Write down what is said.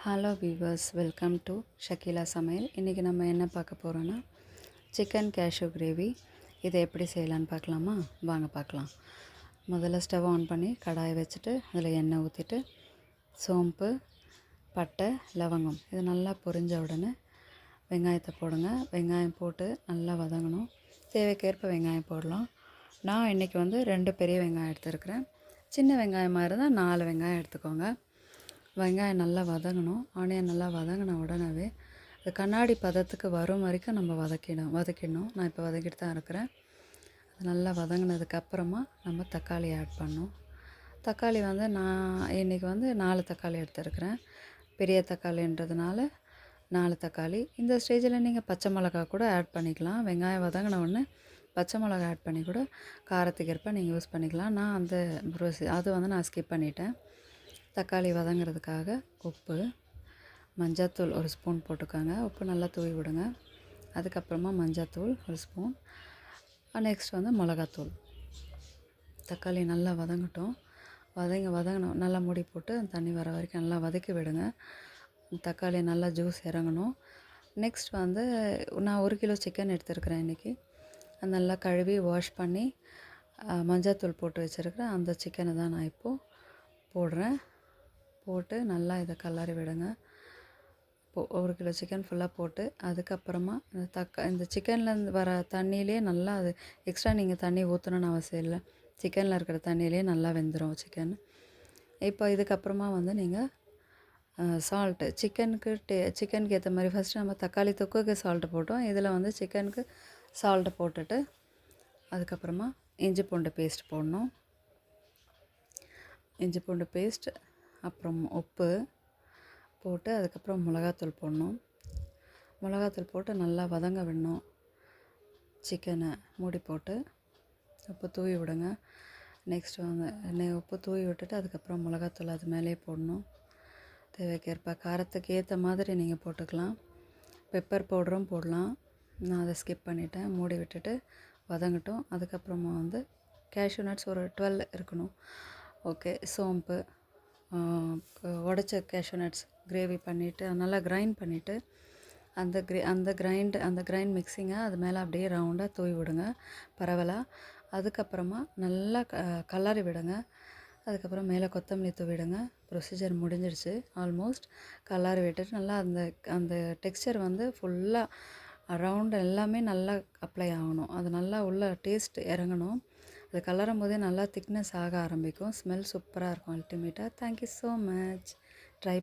Hello viewers, welcome to Shakeela சமையல். இன்றைக்கி நம்ம என்ன பார்க்க போகிறோன்னா சிக்கன் கேஷ்யூ கிரேவி. இதை எப்படி செய்யலான்னு பார்க்கலாமா? வாங்க பார்க்கலாம். முதல்ல ஸ்டவ் ஆன் பண்ணி கடாயை வச்சுட்டு அதில் எண்ணெய் ஊற்றிட்டு சோம்பு, பட்டை, லவங்கம் இது நல்லா பொரிஞ்ச உடனே வெங்காயத்தை போடுங்க. வெங்காயம் போட்டு நல்லா வதங்கணும். தேவைக்கேற்ப வெங்காயம் போடலாம். நான் இன்றைக்கி 2 பெரிய வெங்காயம் எடுத்துருக்கிறேன். சின்ன வெங்காயமாக இருந்தால் 4 வெங்காயம் எடுத்துக்கோங்க. வெங்காயம் நல்லா வதங்கணும். ஆனியன் நல்லா வதங்கின உடனே அது கண்ணாடி பதத்துக்கு வரும் வரைக்கும் நம்ம வதக்கிடணும். நான் இப்போ வதக்கிட்டு தான் இருக்கிறேன். அது நல்லா வதங்கினதுக்கப்புறமா நம்ம தக்காளி ஆட் பண்ணணும். தக்காளி நான் இன்றைக்கி 4 தக்காளி எடுத்துருக்கிறேன். பெரிய தக்காளின்றதுனால 4 தக்காளி. இந்த ஸ்டேஜில் நீங்கள் பச்சை மிளகா கூட ஆட் பண்ணிக்கலாம். வெங்காயம் வதங்கின உடனே பச்சை மிளகா ஆட் பண்ணி கூட காரத்துக்கு ஏற்ப நீங்கள் யூஸ் பண்ணிக்கலாம். நான் அது நான் ஸ்கிப் பண்ணிட்டேன். தக்காளி வதங்கிறதுக்காக உப்பு, மஞ்சத்தூள் 1 ஸ்பூன் போட்டுக்கோங்க. உப்பு நல்லா தூவி விடுங்க. அதுக்கப்புறமா மஞ்சத்தூள் 1 ஸ்பூன், நெக்ஸ்ட் மிளகாத்தூள். தக்காளி நல்லா வதங்கட்டும். வதங்கணும். நல்லா மூடி போட்டு தண்ணி வர வரைக்கும் நல்லா வதக்கி விடுங்க. தக்காளி நல்லா ஜூஸ் இறங்கணும். நெக்ஸ்ட் நான் 1 கிலோ சிக்கன் எடுத்துருக்கிறேன் இன்றைக்கி. அது நல்லா கழுவி வாஷ் பண்ணி மஞ்சத்தூள் போட்டு வச்சுருக்கிறேன். அந்த சிக்கனை தான் நான் இப்போது போடுறேன். போட்டு நல்லா இதை கலரி விடுங்க. 1 கிலோ சிக்கன் ஃபுல்லாக போட்டு அதுக்கப்புறமா இந்த சிக்கன்லேருந்து வர தண்ணியிலே நல்லா அது எக்ஸ்ட்ரா நீங்கள் தண்ணி ஊற்றணுன்னு அவசியம் இல்லை. சிக்கனில் இருக்கிற தண்ணியிலே நல்லா வெந்துடும் சிக்கன். இப்போ இதுக்கப்புறமா நீங்கள் சால்ட்டு சிக்கனுக்கு ஏற்ற மாதிரி ஃபஸ்ட்டு நம்ம தக்காளி தொக்குக்கு சால்ட்டு போட்டோம். இதில் சிக்கனுக்கு சால்ட்டு போட்டுட்டு அதுக்கப்புறமா இஞ்சி பூண்டு பேஸ்ட் போடணும். இஞ்சி பூண்டு பேஸ்ட், அப்புறம் உப்பு போட்டு அதுக்கப்புறம் மிளகாத்தூள் போடணும். மிளகாத்தூள் போட்டு நல்லா வதங்க விடணும். சிக்கனை மூடி போட்டு உப்பு தூவி விடுங்க. நெக்ஸ்ட் உப்பு தூவி விட்டுட்டு அதுக்கப்புறம் மிளகாத்தூள் அது மேலே போடணும். தேவைக்கேற்ப காரத்துக்கு ஏற்ற மாதிரி நீங்கள் போட்டுக்கலாம். பெப்பர் பவுடரும் போடலாம். நான் அதை ஸ்கிப் பண்ணிட்டேன். மூடி விட்டுட்டு வதங்கட்டும். அதுக்கப்புறமா கேஷ்யூ நட்ஸ் ஒரு 12 இருக்கணும். ஓகே, சோம்பு, உடச்ச கேஷ்யூ நட்ஸ் கிரேவி பண்ணிவிட்டு நல்லா கிரைண்ட் பண்ணிவிட்டு அந்த கிரைண்ட் மிக்ஸிங்கை அது மேலே அப்படியே ரவுண்டாக தூவி விடுங்க பரவலாக. அதுக்கப்புறமா நல்லா கலரி விடுங்க. அதுக்கப்புறம் மேலே கொத்தமல்லி தூவிடுங்க. ப்ரொசீஜர் முடிஞ்சிடுச்சு ஆல்மோஸ்ட். கலரி விட்டுட்டு நல்லா அந்த டெக்ஸ்சர் ஃபுல்லாக அரவுண்ட் எல்லாமே நல்லா அப்ளை ஆகணும். அது நல்லா உள்ள டேஸ்ட் இறங்கணும். அது கலரும் போதே நல்லா திக்னஸ் ஆக ஆரம்பிக்கும். ஸ்மெல் சூப்பராக இருக்கும் அல்டிமேட்டாக. Thank you so much.